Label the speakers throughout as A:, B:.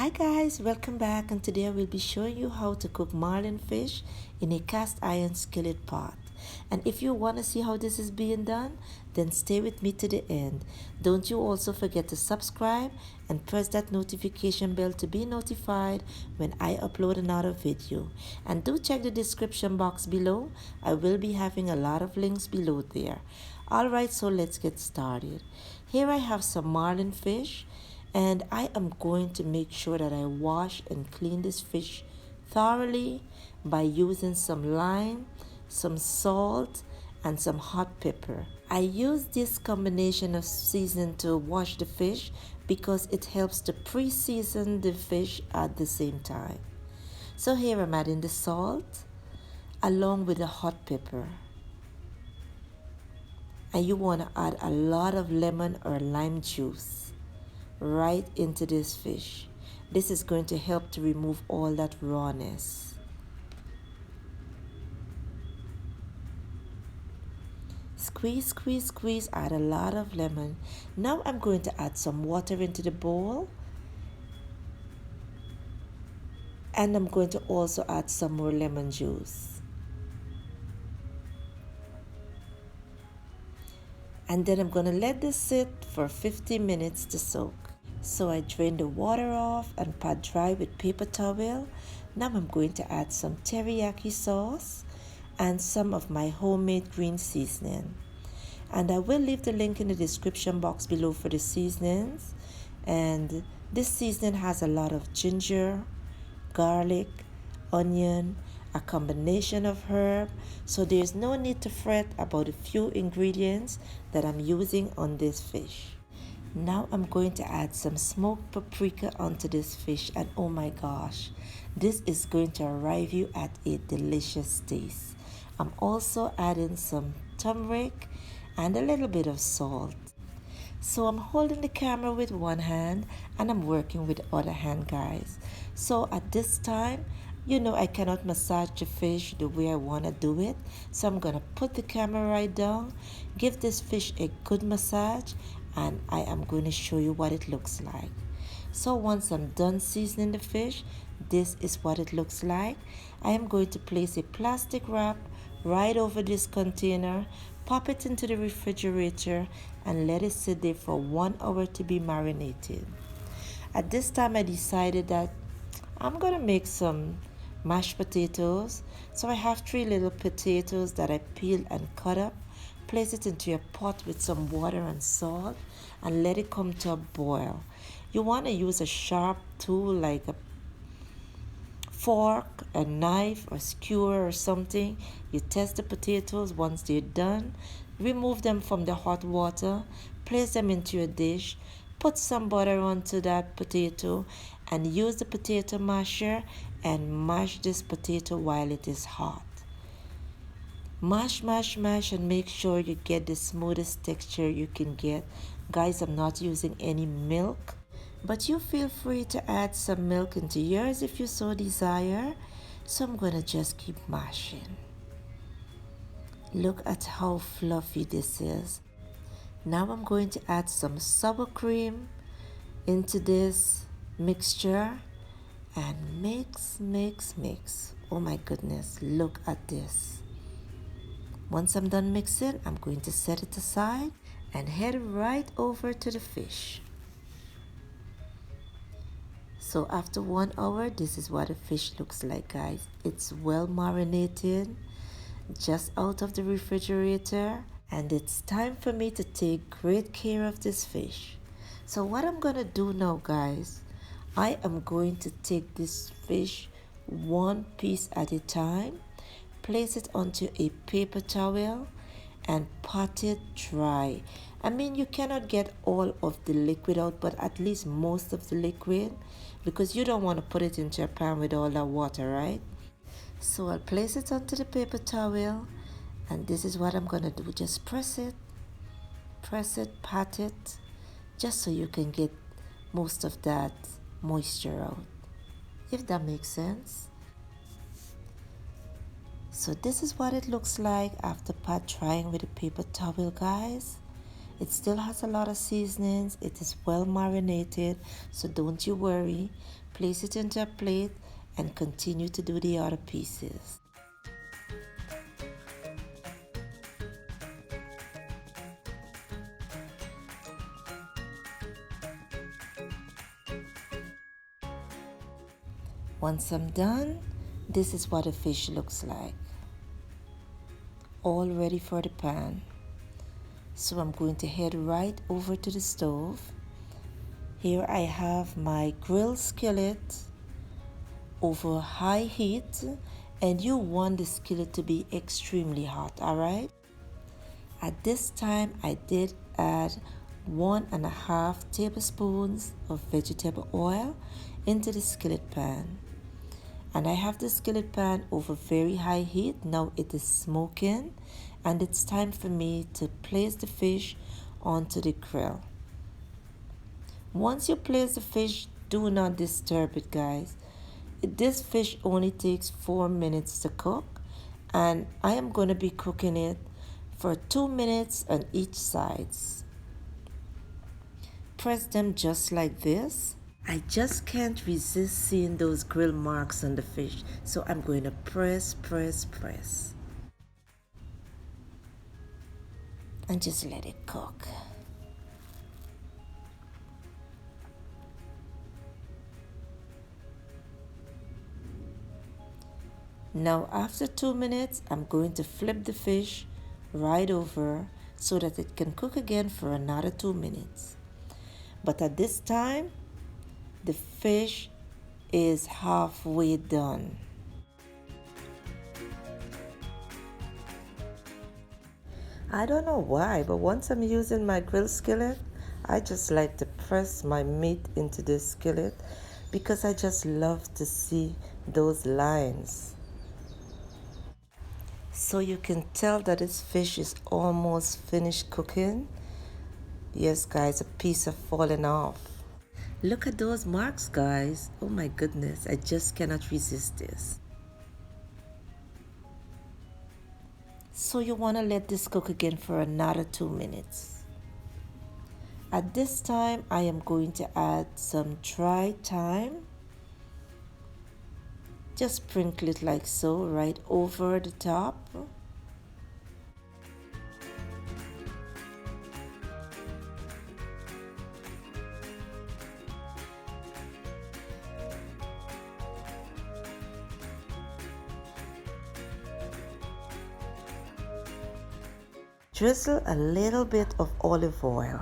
A: Hi guys, welcome back, and today I will be showing you how to cook marlin fish in a cast iron skillet pot. And if you want to see how this is being done, then stay with me to the end. Don't you also forget to subscribe and press that notification bell to be notified when I upload another video. And do check the description box below. I will be having a lot of links below there. Alright, so let's get started. Here I have some marlin fish, and I am going to make sure that I wash and clean this fish thoroughly by using some lime, some salt, and some hot pepper. I use this combination of seasoning to wash the fish because it helps to pre-season the fish at the same time. So here I'm adding the salt along with the hot pepper. And you want to add a lot of lemon or lime juice right into this fish. This is going to help to remove all that rawness. Squeeze, squeeze, squeeze, add a lot of lemon. Now I'm going to add some water into the bowl. And I'm going to also add some more lemon juice. And then I'm going to let this sit for 15 minutes to soak. So I drain the water off and pat dry with paper towel. Now I'm going to add some teriyaki sauce and some of my homemade green seasoning. And I will leave the link in the description box below for the seasonings. And this seasoning has a lot of ginger, garlic, onion, a combination of herb, so there's no need to fret about the few ingredients that I'm using on this fish. Now I'm going to add some smoked paprika onto this fish, and oh my gosh, this is going to arrive you at a delicious taste. I'm also adding some turmeric and a little bit of salt. So I'm holding the camera with one hand and I'm working with the other hand, guys. So at this time, I cannot massage the fish the way I want to do it. So I'm going to put the camera right down, give this fish a good massage, and I am going to show you what it looks like. So once I'm done seasoning the fish, this is what it looks like. I am going to place a plastic wrap right over this container, pop it into the refrigerator, and let it sit there for 1 hour to be marinated. At this time, I decided that I'm going to make some mashed potatoes. So I have 3 little potatoes that I peeled and cut up. Place it into a pot with some water and salt and let it come to a boil. You want to use a sharp tool like a fork, a knife, or skewer or something. You test the potatoes. Once they're done, remove them from the hot water, place them into a dish, put some butter onto that potato, and use the potato masher and mash this potato while it is hot. Mash, mash, mash, and make sure you get the smoothest texture you can get. Guys, I'm not using any milk, but you feel free to add some milk into yours if you so desire. So I'm going to just keep mashing. Look at how fluffy this is. Now I'm going to add some sour cream into this mixture and mix, mix, mix. Oh my goodness, look at this. Once I'm done mixing, I'm going to set it aside and head right over to the fish. So after 1 hour, this is what the fish looks like, guys. It's well marinated, just out of the refrigerator, and it's time for me to take great care of this fish. So what I'm gonna do now, guys, I am going to take this fish one piece at a time, place it onto a paper towel, and pat it dry. I mean, you cannot get all of the liquid out, but at least most of the liquid, because you don't want to put it into a pan with all that water, right? So I'll place it onto the paper towel, and this is what I'm gonna do. Just press it, pat it, just so you can get most of that moisture out, if that makes sense. So this is what it looks like after pat drying with a paper towel, guys. It still has a lot of seasonings. It is well marinated, so don't you worry. Place it into a plate and continue to do the other pieces. Once I'm done, this is what the fish looks like. All ready for the pan. So I'm going to head right over to the stove. Here I have my grill skillet over high heat, and you want the skillet to be extremely hot, alright? At this time I did add 1.5 tablespoons of vegetable oil into the skillet pan. And I have the skillet pan over very high heat. Now it is smoking, and it's time for me to place the fish onto the grill. Once you place the fish, do not disturb it, guys. This fish only takes 4 minutes to cook, and I am going to be cooking it for 2 minutes on each sides. Press them just like this. I just can't resist seeing those grill marks on the fish, so I'm going to press. And just let it cook. Now after 2 minutes, I'm going to flip the fish right over so that it can cook again for another 2 minutes. But at this time, the fish is halfway done. I don't know why, but once I'm using my grill skillet, I just like to press my meat into this skillet because I just love to see those lines. So you can tell that this fish is almost finished cooking. Yes, guys, a piece of falling off. Look at those marks, guys. Oh my goodness, I just cannot resist this. So you want to let this cook again for another 2 minutes. At this time, I am going to add some dry thyme. Just sprinkle it like so right over the top. Drizzle a little bit of olive oil.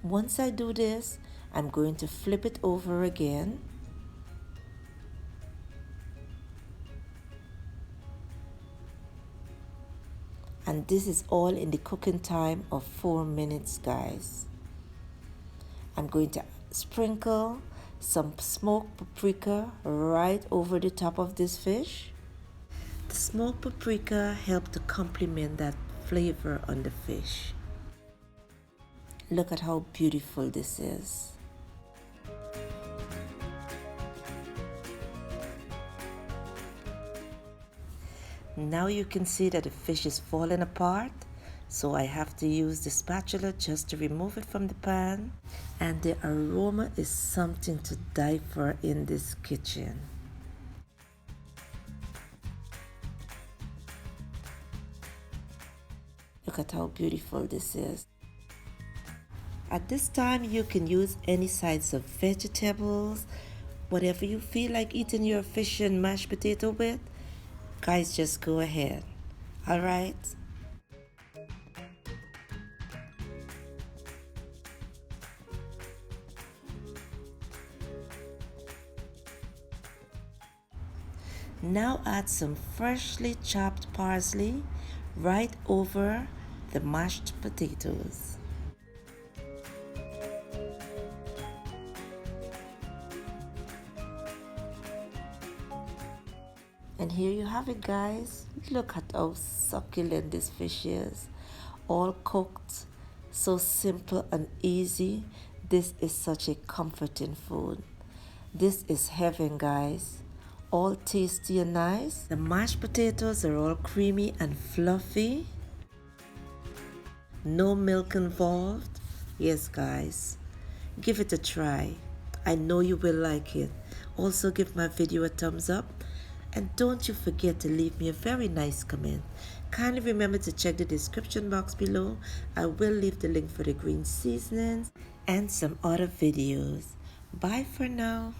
A: Once I do this, I'm going to flip it over again. And this is all in the cooking time of 4 minutes, guys. I'm going to sprinkle some smoked paprika right over the top of this fish. The smoked paprika helps to complement that flavor on the fish. Look at how beautiful this is. Now you can see that the fish is falling apart, so I have to use the spatula just to remove it from the pan. And the aroma is something to die for in this kitchen. Look at how beautiful this is. At this time, you can use any sides of vegetables, whatever you feel like eating your fish and mashed potato with. Guys, just go ahead. All right? Now add some freshly chopped parsley right over the mashed potatoes. And here you have it, guys. Look at how succulent this fish is. All cooked, so simple and easy. This is such a comforting food. This is heaven, guys. all tasty and nice. The mashed potatoes are all creamy and fluffy. No milk involved. Yes, guys, give it a try. I know you will like it. Also, give my video a thumbs up. And don't you forget to leave me a very nice comment. Kindly remember to check the description box below. I will leave the link for the green seasonings and some other videos. Bye for now.